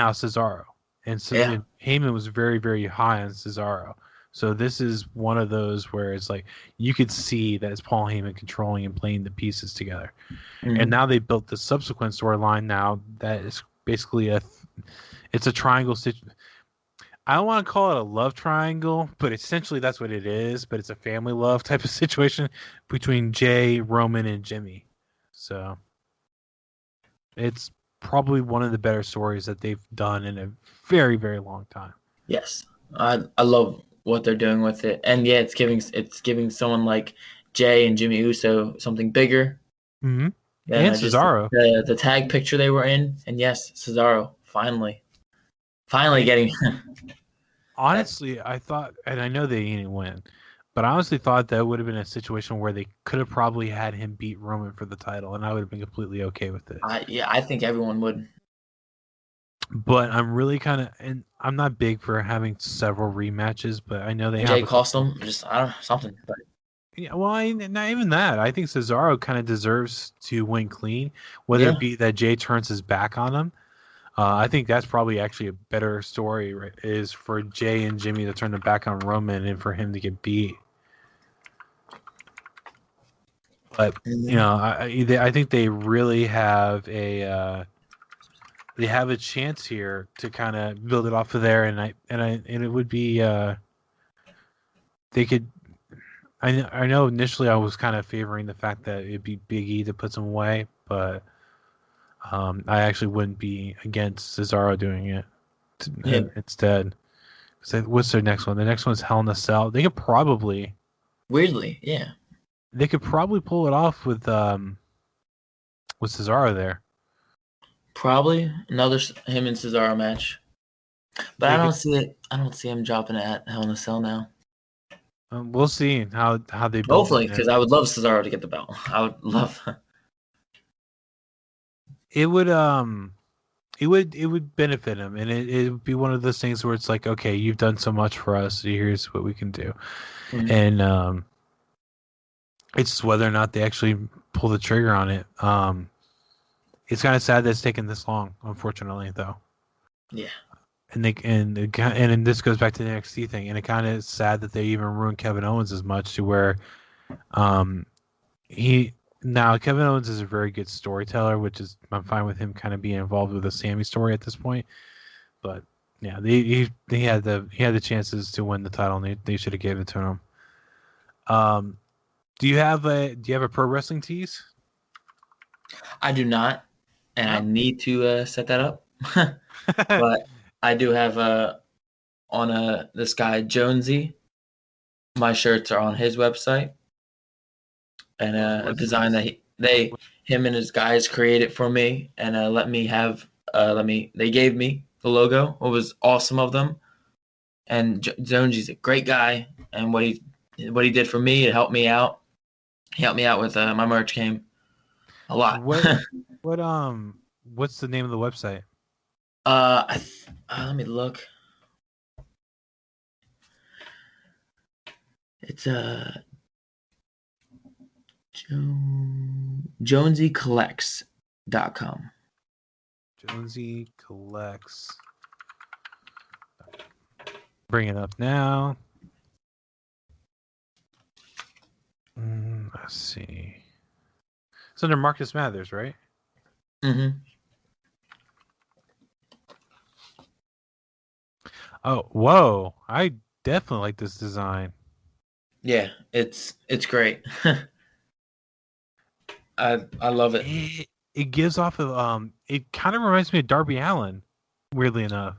now Cesaro. And so Yeah. and Heyman was very, very high on Cesaro. So this is one of those where it's like you could see that it's Paul Heyman controlling and playing the pieces together. And Hmm. now they built the subsequent storyline now that is basically it's a triangle situation. I don't want to call it a love triangle, but essentially that's what it is. But it's a family love type of situation between Jay, Roman, and Jimmy. So it's probably one of the better stories that they've done in a very, very long time. Yes. I love what they're doing with it, and yeah, it's giving someone like Jay and Jimmy Uso something bigger Mm-hmm. than And just Cesaro. the tag picture they were in. And yes, Cesaro finally And getting that. honestly, I thought, and I know they didn't win, but I honestly thought that would have been a situation where they could have probably had him beat Roman for the title, and I would have been completely okay with it. Yeah, I think everyone would. But I'm really kind of, and I'm not big for having several rematches, but I know they have Jay a cost couple. them just I don't know something. But Yeah, well, not even that. I think Cesaro kind of deserves to win clean, whether it yeah, be that Jay turns his back on him. I think that's probably actually a better story, right, is for Jay and Jimmy to turn their back on Roman and for him to get beat. But mhm. I think they really have a chance here to kind of build it off of there, and it would be they could. I know initially I was kind of favoring the fact that it'd be Big E to put some away, but I actually wouldn't be against Cesaro doing it Yeah, instead. So what's their next one? The next one's Hell in a Cell. weirdly, yeah, They could probably pull it off with Cesaro there. probably another him and Cesaro match. But I They don't could. see it. I don't see him dropping it at Hell in a Cell now. We'll see how they build it Hopefully, there. because I would love Cesaro to get the belt. I would love. It would it would benefit him, and it would be one of those things where it's like, okay, you've done so much for us, so here's what we can do, Mhm. and it's just whether or not they actually pull the trigger on it. It's kind of sad that it's taken this long, unfortunately, though. Yeah, And this goes back to the NXT thing, and it kind of is sad that they even ruined Kevin Owens as much to where um he now Kevin Owens is a very good storyteller, which is I'm fine with him kind of being involved with the Sammy story at this point. But yeah, he had the chances to win the title, and they should have given it to him. Um, do you have a pro wrestling tease? I do not, and I No. need to set that up. But I do have on this guy Jonesy. My shirts are on his website, and a What's design that him and his guys created for me, and they gave me the logo. It was awesome of them. And Jonesy's a great guy, and what he did for me, it helped me out. He helped me out with my merch game a lot. what what what's the name of the website? Let me look. It's jonesycollects.com. Jonesy collects. Bring it up now. Let's see. It's under Marcus Mathers, right? Mm-hmm. Oh, whoa! I definitely like this design. Yeah, it's great. I love it. It gives off of It kind of reminds me of Darby Allen, weirdly enough.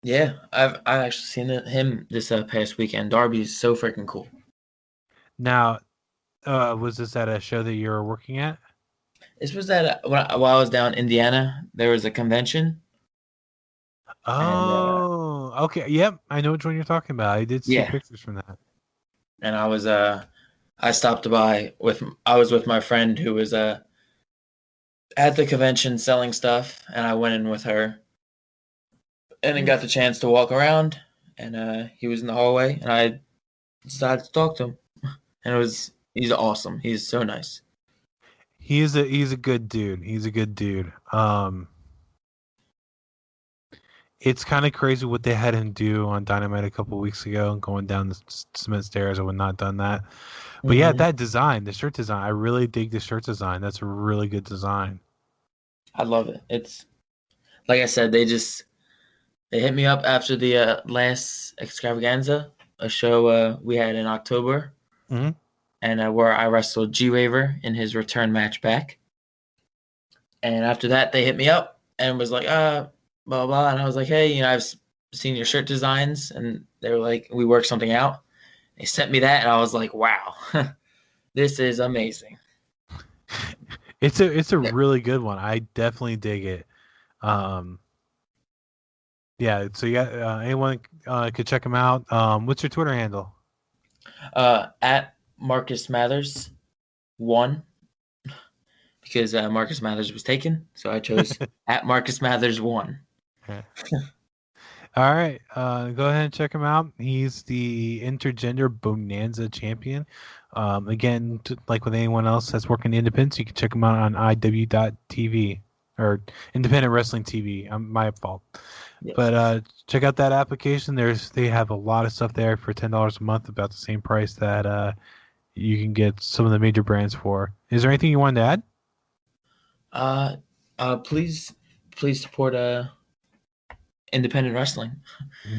Yeah, I've actually seen him this past weekend. Darby's so freaking cool. Now, was this at a show that you were working at? This was that while I was down in Indiana, there was a convention, and Oh, okay. Yep, I know which one you're talking about. I did see yeah, pictures from that. and I stopped by with I was with my friend who was at the convention selling stuff, and I went in with her, and then got the chance to walk around, and he was in the hallway, and I decided to talk to him, and he's awesome. He's so nice. He's a good dude. He's a good dude. it's kind of crazy what they had him do on Dynamite a couple weeks ago, going down the cement stairs. I would not done that. But yeah, Hmm. that design, the shirt design, I really dig the shirt design. That's a really good design. I love it. It's like I said, they hit me up after the last extravaganza, a show we had in October, Hmm. and where I wrestled G Waver in his return match back. And after that, they hit me up and was like, blah, blah. And I was like, hey, I've seen your shirt designs. And they were like, we worked something out. They sent me that, and I was like, wow, this is amazing. It's a really good one. I definitely dig it. Um, yeah. So yeah, anyone could check him out. What's your Twitter handle? At Marcus Mathers 1, because Marcus Mathers was taken. So I chose at Marcus Mathers 1. All right, go ahead and check him out. He's the Intergender Bonanza champion. Again, like with anyone else that's working independence, you can check him out on IW.TV or Independent Wrestling TV. My fault. Yes. But check out that application. They have a lot of stuff there for $10 a month, about the same price that you can get some of the major brands for. Is there anything you wanted to add? Please support independent wrestling.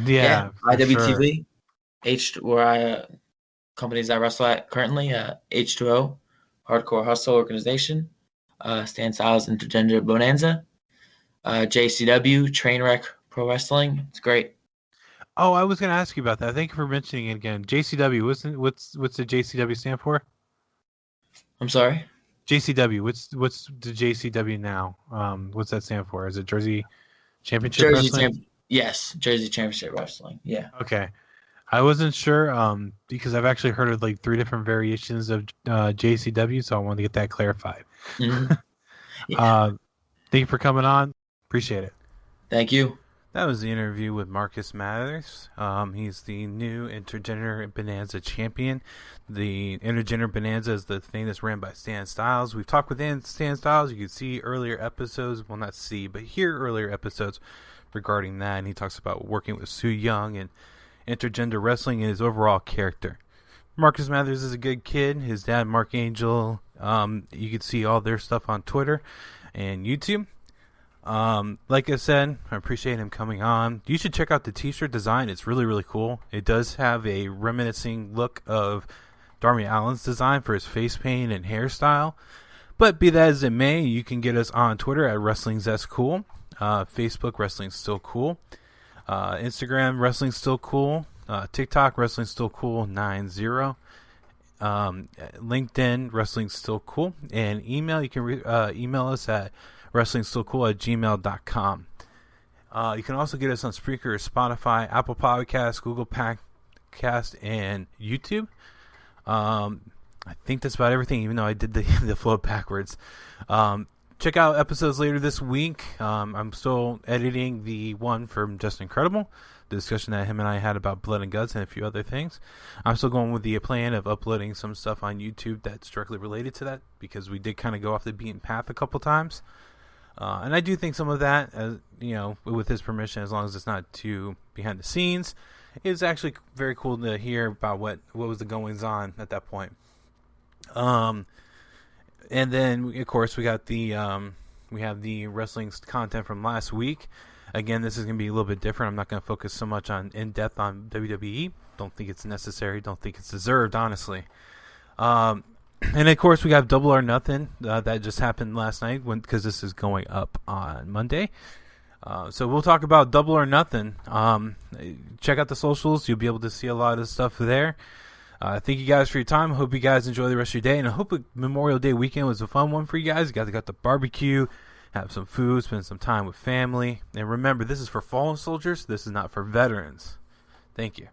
Yeah, Yeah, for sure. IWTV, where companies I wrestle at currently, H2O, Hardcore Hustle Organization, Stan Styles Intergender Bonanza, JCW, Trainwreck Pro Wrestling. It's great. Oh, I was going to ask you about that. Thank you for mentioning it again. JCW. What's the JCW stand for? I'm sorry? JCW. What's the JCW now? What's that stand for? Is it Jersey Championship Jersey Wrestling? Champ. Yes, Jersey Championship Wrestling. Yeah. Okay. I wasn't sure because I've actually heard of like 3 different variations of JCW, so I wanted to get that clarified. Hmm. Yeah. uh, Thank you for coming on. Appreciate it. Thank you. That was the interview with Marcus Mathers. He's the new Intergender Bonanza champion. The Intergender Bonanza is the thing that's ran by Stan Styles. We've talked with Stan Styles. You can see earlier episodes. Well, not see, but hear earlier episodes regarding that. And he talks about working with Su Yung and intergender wrestling and his overall character. Marcus Mathers is a good kid. His dad, Mark Angel, you can see all their stuff on Twitter and YouTube. Like I said, I appreciate him coming on. You should check out the t-shirt design. It's really, really cool. It does have a reminiscing look of Darby Allin's design for his face paint and hairstyle. But be that as it may, you can get us on Twitter at Wrestling's Cool. Facebook, Wrestling's Still Cool. Instagram, Wrestling's Still Cool. TikTok, Wrestling's Still Cool 90. LinkedIn, Wrestling's Still Cool. And email, you can email us at wrestlingstillcool@gmail.com. You can also get us on Spreaker, Spotify, Apple Podcasts, Google Podcast, and YouTube. I think that's about everything, even though I did the flow backwards. Check out episodes later this week. I'm still editing the one from Just Incredible, the discussion that him and I had about blood and guts and a few other things. I'm still going with the plan of uploading some stuff on YouTube that's directly related to that, because we did kind of go off the beaten path a couple times. And I do think some of that, with his permission, as long as it's not too behind the scenes, is actually very cool to hear about what was the goings on at that point. And then, of course, we got we have the wrestling content from last week. Again, this is going to be a little bit different. I'm not going to focus so much in depth on WWE. Don't think it's necessary. Don't think it's deserved, honestly. And of course, we got Double or Nothing that just happened last night because this is going up on Monday. So we'll talk about Double or Nothing. Check out the socials. You'll be able to see a lot of stuff there. Thank you guys for your time. I hope you guys enjoy the rest of your day. And I hope Memorial Day weekend was a fun one for you guys. You guys got the barbecue, have some food, spend some time with family. And remember, this is for fallen soldiers. This is not for veterans. Thank you.